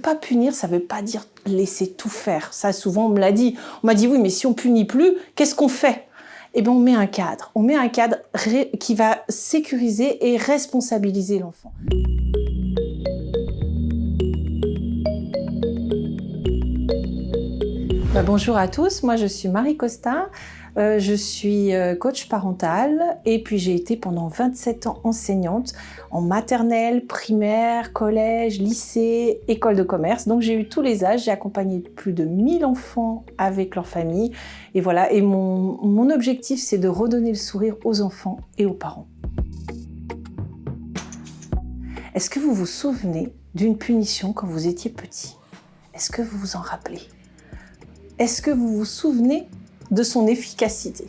pas punir, ça veut pas dire laisser tout faire. Ça, souvent, on me l'a dit. On m'a dit, oui, mais si on punit plus, qu'est-ce qu'on fait ? Eh bien, on met un cadre. On met un cadre qui va sécuriser et responsabiliser l'enfant. Bonjour à tous, moi je suis Marie Costa, je suis coach parental et puis j'ai été pendant 27 ans enseignante en maternelle, primaire, collège, lycée, école de commerce. Donc j'ai eu tous les âges, j'ai accompagné plus de 1000 enfants avec leur famille et voilà. Et mon objectif c'est de redonner le sourire aux enfants et aux parents. Est-ce que vous vous souvenez d'une punition quand vous étiez petit ? Est-ce que vous vous en rappelez ? Est-ce que vous vous souvenez de son efficacité ?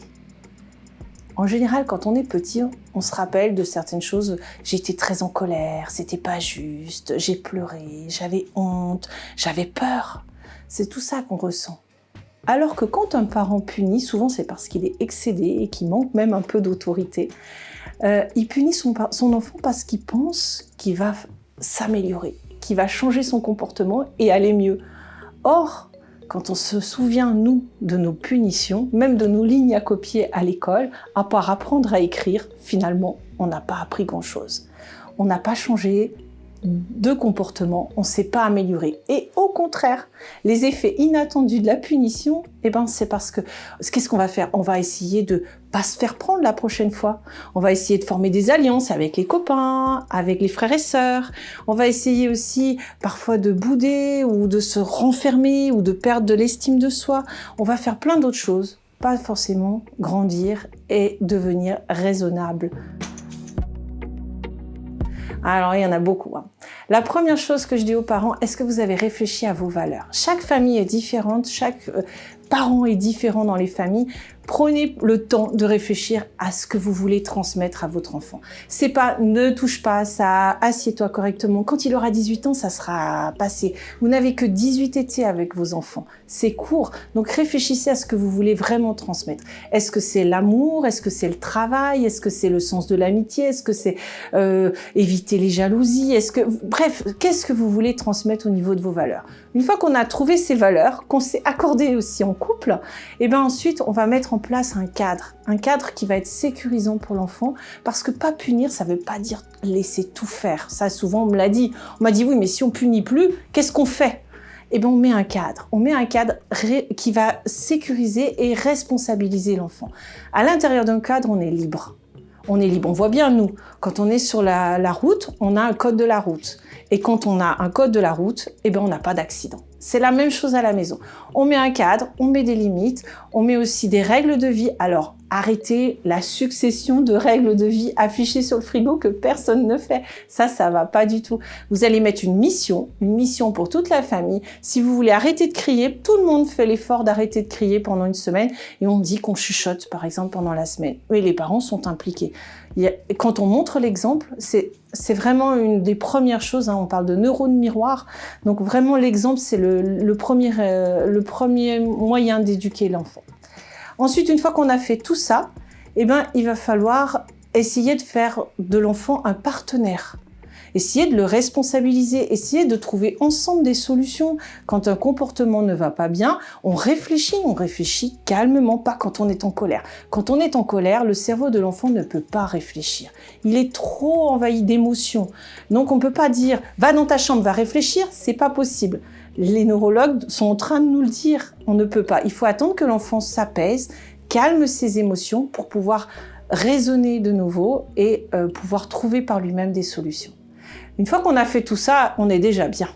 En général, quand on est petit, on se rappelle de certaines choses. J'étais très en colère, c'était pas juste, j'ai pleuré, j'avais honte, j'avais peur. C'est tout ça qu'on ressent. Alors que quand un parent punit, souvent c'est parce qu'il est excédé et qu'il manque même un peu d'autorité. Il punit son enfant parce qu'il pense qu'il va s'améliorer, qu'il va changer son comportement et aller mieux. Or, quand on se souvient, nous, de nos punitions, même de nos lignes à copier à l'école, à part apprendre à écrire, finalement, on n'a pas appris grand-chose. On n'a pas changé de comportement, on ne s'est pas amélioré. Et au contraire, les effets inattendus de la punition, c'est parce que, qu'est-ce qu'on va faire ? On va essayer de pas se faire prendre la prochaine fois. On va essayer de former des alliances avec les copains, avec les frères et sœurs. On va essayer aussi parfois de bouder ou de se renfermer ou de perdre de l'estime de soi. On va faire plein d'autres choses, pas forcément grandir et devenir raisonnable. Alors, il y en a beaucoup. La première chose que je dis aux parents, est-ce que vous avez réfléchi à vos valeurs ? Chaque famille est différente, chaque parent est différent dans les familles. Prenez le temps de réfléchir à ce que vous voulez transmettre à votre enfant. C'est pas « ne touche pas à ça, assieds-toi correctement ». Quand il aura 18 ans, ça sera passé. Vous n'avez que 18 étés avec vos enfants. C'est court. Donc réfléchissez à ce que vous voulez vraiment transmettre. Est-ce que c'est l'amour ? Est-ce que c'est le travail ? Est-ce que c'est le sens de l'amitié ? Est-ce que c'est éviter les jalousies ? Bref, qu'est-ce que vous voulez transmettre au niveau de vos valeurs ? Une fois qu'on a trouvé ces valeurs, qu'on s'est accordé aussi en couple, ensuite on va mettre en place un cadre qui va être sécurisant pour l'enfant, parce que pas punir, ça veut pas dire laisser tout faire. Ça, souvent, on me l'a dit. On m'a dit, oui, mais si on punit plus, qu'est-ce qu'on fait ? On met un cadre. On met un cadre qui va sécuriser et responsabiliser l'enfant. À l'intérieur d'un cadre, on est libre. On est libre. On voit bien, nous, quand on est sur la route, on a un code de la route. Et quand on a un code de la route, on n'a pas d'accident. C'est la même chose à la maison. On met un cadre, on met des limites, on met aussi des règles de vie. Alors, arrêtez la succession de règles de vie affichées sur le frigo que personne ne fait. Ça va pas du tout. Vous allez mettre une mission pour toute la famille. Si vous voulez arrêter de crier, tout le monde fait l'effort d'arrêter de crier pendant une semaine et on dit qu'on chuchote, par exemple, pendant la semaine. Mais les parents sont impliqués. Quand on montre l'exemple, c'est vraiment une des premières choses. On parle de neurones miroirs. Donc vraiment, l'exemple, c'est le premier moyen d'éduquer l'enfant. Ensuite, une fois qu'on a fait tout ça, il va falloir essayer de faire de l'enfant un partenaire. Essayer de le responsabiliser, essayer de trouver ensemble des solutions. Quand un comportement ne va pas bien, on réfléchit calmement, pas quand on est en colère. Quand on est en colère, le cerveau de l'enfant ne peut pas réfléchir. Il est trop envahi d'émotions. Donc on ne peut pas dire « va dans ta chambre, va réfléchir », c'est pas possible. Les neurologues sont en train de nous le dire, on ne peut pas. Il faut attendre que l'enfant s'apaise, calme ses émotions pour pouvoir raisonner de nouveau et pouvoir trouver par lui-même des solutions. Une fois qu'on a fait tout ça, on est déjà bien.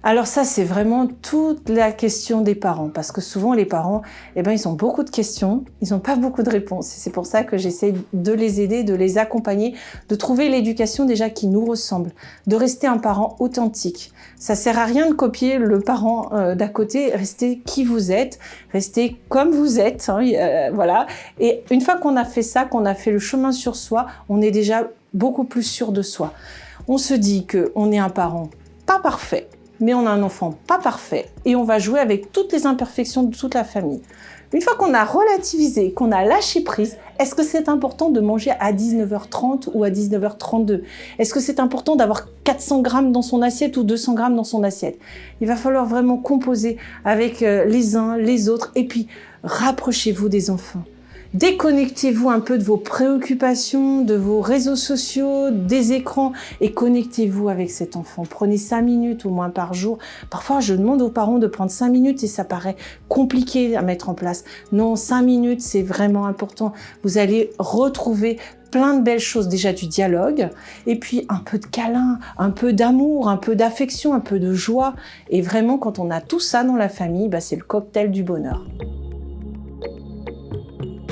Alors ça, c'est vraiment toute la question des parents, parce que souvent les parents, ils ont beaucoup de questions, ils n'ont pas beaucoup de réponses. C'est pour ça que j'essaie de les aider, de les accompagner, de trouver l'éducation déjà qui nous ressemble, de rester un parent authentique. Ça sert à rien de copier le parent d'à côté, restez qui vous êtes, restez comme vous êtes, voilà. Et une fois qu'on a fait ça, qu'on a fait le chemin sur soi, on est déjà beaucoup plus sûr de soi. On se dit qu'on est un parent pas parfait, mais on a un enfant pas parfait et on va jouer avec toutes les imperfections de toute la famille. Une fois qu'on a relativisé, qu'on a lâché prise, est-ce que c'est important de manger à 19h30 ou à 19h32? Est-ce que c'est important d'avoir 400 grammes dans son assiette ou 200 grammes dans son assiette? Il va falloir vraiment composer avec les uns, les autres, et puis rapprochez-vous des enfants. Déconnectez-vous un peu de vos préoccupations, de vos réseaux sociaux, des écrans et connectez-vous avec cet enfant. Prenez 5 minutes au moins par jour. Parfois, je demande aux parents de prendre 5 minutes et ça paraît compliqué à mettre en place. Non, 5 minutes, c'est vraiment important. Vous allez retrouver plein de belles choses, déjà du dialogue, et puis un peu de câlin, un peu d'amour, un peu d'affection, un peu de joie. Et vraiment, quand on a tout ça dans la famille, c'est le cocktail du bonheur.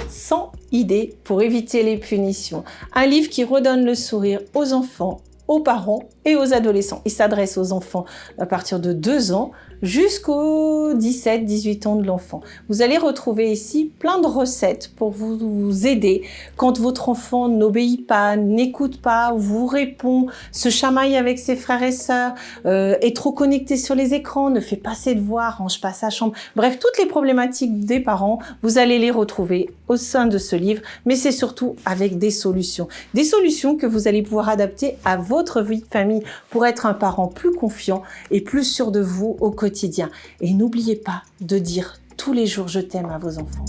100 idées pour éviter les punitions. Un livre qui redonne le sourire aux enfants, aux parents et aux adolescents. Il s'adresse aux enfants à partir de 2 ans jusqu'aux 17-18 ans de l'enfant. Vous allez retrouver ici plein de recettes pour vous aider quand votre enfant n'obéit pas, n'écoute pas, vous répond, se chamaille avec ses frères et sœurs, est trop connecté sur les écrans, ne fait pas ses devoirs, range pas sa chambre. Bref, toutes les problématiques des parents, vous allez les retrouver au sein de ce livre, mais c'est surtout avec des solutions. Des solutions que vous allez pouvoir adapter à votre vie de famille pour être un parent plus confiant et plus sûr de vous au quotidien. Et n'oubliez pas de dire tous les jours « je t'aime » à vos enfants.